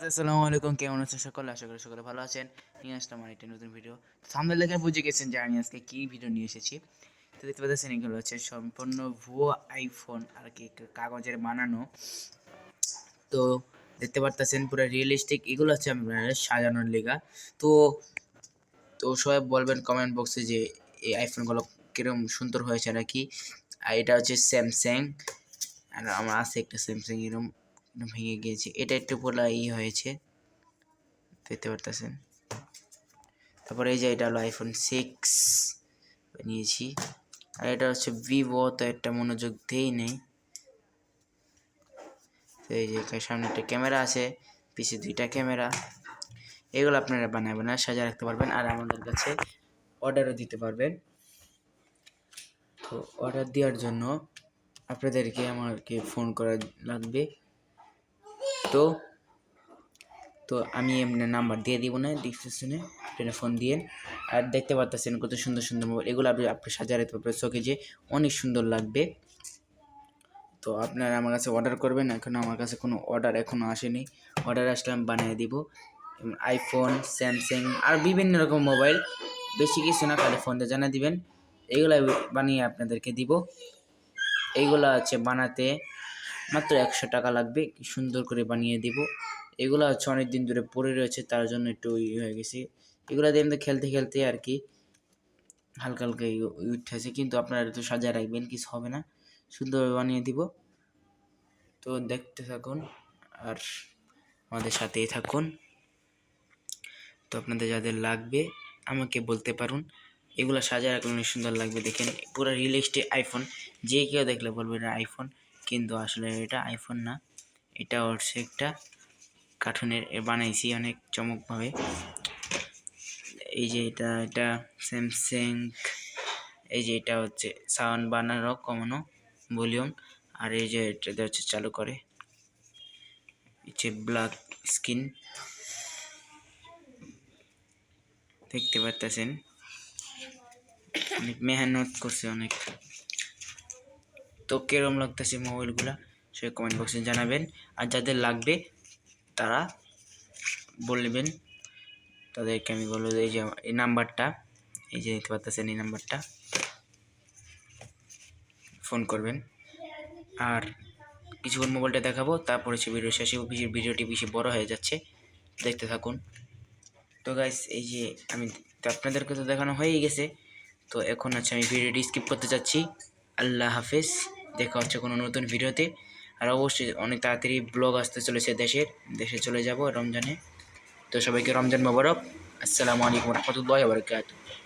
আসসালামু আলাইকুম, কেমন আছেন সকলে? আশা করি সকলে ভালো আছেন। নিয়ে আসলাম আরেকটা নতুন ভিডিও। সামনে দেখে বুঝে গেছেন যে আমি আজকে কি ভিডিও নিয়ে এসেছি। তো দেখতে পাচ্ছেন এগুলো হচ্ছে সম্পূর্ণ ভুয়ো আইফোন আর কি, কাগজের বানানো। তো দেখতে পারতেছেন পুরো রিয়েলিস্টিক, এগুলো হচ্ছে আপনার সাজানোর লেগা। তো তো সবাই বলবেন কমেন্ট বক্সে যে এই আইফোনগুলো কিরকম সুন্দর হয়েছে নাকি। আর এটা হচ্ছে স্যামসাং, আর আমার আছে একটা স্যামসাং, এরকম ভেঙে গিয়েছে, এটা একটু পুরো হয়েছে, দেখতে পারতেছেন। তারপরে এই যে এটা হলো আইফোন 6 নিয়েছি। আর এটা হচ্ছে ভিভো, তো একটা মনোযোগ দেই নেই। তো এই যে সামনে একটা ক্যামেরা আছে, পিছে দুইটা ক্যামেরা। এগুলো আপনারা বানাবেন না, সাজা রাখতে পারবেন। আর আমাদের কাছে অর্ডারও দিতে পারবেন। তো অর্ডার দেওয়ার জন্য আপনাদেরকে আমাকে ফোন করা লাগবে। তো তো আমি এমনি নাম্বার দিয়ে দিব না ডিসক্রিপশনে, আপনি ফোন দিয়ে। আর দেখতে পারতেছেন কত সুন্দর সুন্দর মোবাইল, এগুলো আপনি সাজা রাখতে পারবেন চোখে, যে অনেক সুন্দর লাগবে। তো আপনারা আমার কাছে অর্ডার করবেন। এখন আমার কাছে কোনো অর্ডার এখনও আসেনি, অর্ডার আসলে আমি বানিয়ে দিব। আইফোন, স্যামসাং আর বিভিন্ন রকম মোবাইল, বেশি কিছু না, খালি ফোন দিয়ে জানিয়ে দিবেন, এইগুলো বানিয়ে আপনাদেরকে দিব। এইগুলা হচ্ছে বানাতে মাত্র 100 টাকা লাগবে, সুন্দর করে বানিয়ে দিব। এগুলো হচ্ছে অনেক দিন ধরে পড়ে রয়েছে, তার জন্য একটু হয়ে গেছে। এগুলো দিয়ে আমাদের খেলতে খেলতে আর কি হালকা হালকা উঠেছে, কিন্তু আপনারা একটু সাজিয়ে রাখবেন, কিছু হবে না, সুন্দরভাবে বানিয়ে দিব। তো দেখতে থাকুন আর আমাদের সাথেই থাকুন। তো আপনাদের যাদের লাগবে আমাকে বলতে পারুন, এগুলো সাজিয়ে রাখলে অনেক সুন্দর লাগবে। দেখেন পুরো রিয়েলিস্টিক আইফোন, যে কেউ দেখলে বলবে এটা আইফোন, কিন্তু আসলে এটা আইফোন না, এটা হচ্ছে একটা কার্টুনের বানাইছি অনেক চমকভাবে। এই যে এটা স্যামসাং, এই যে এটা হচ্ছে সাউন্ড বানানো কমানো ভলিউম। আর এই যে এটা হচ্ছে চালু করে, হচ্ছে ব্ল্যাক স্ক্রিন, দেখতে পারতেছেন। অনেক মেহনত করছে অনেক। তো কেরম লাগতেছে মোবাইলগুলা সে কমেন্ট বক্সে জানাবেন। আর যাদের লাগবে তারা বলবেন, তাদেরকে আমি বলবো এই যে এই নাম্বারটা, এই যে দেখতে পাচ্ছেন এই নাম্বারটা ফোন করবেন। আর কিছুক্ষণ মোবাইলটা দেখাবো, তারপরে সে ভিডিও শেষে ভিডিওটি বেশি বড় হয়ে যাচ্ছে, দেখতে থাকুন। তো গাইস এই যে আমি তো আপনাদেরকে তো দেখানো হয়েই গেছে, তো এখন হচ্ছে আমি ভিডিওটি স্কিপ করতে যাচ্ছি। আল্লাহ হাফেজ, দেখা হচ্ছে কোনো নতুন ভিডিওতে। আর অবশ্যই অনেক তাড়াতাড়ি ব্লগ আসতে চলেছে, দেশে চলে যাব রমজানে। তো সবাইকে রমজান মোবারক। আসসালামু আলাইকুম রহমতুল্লাহি ওয়া বারাকাতুহু।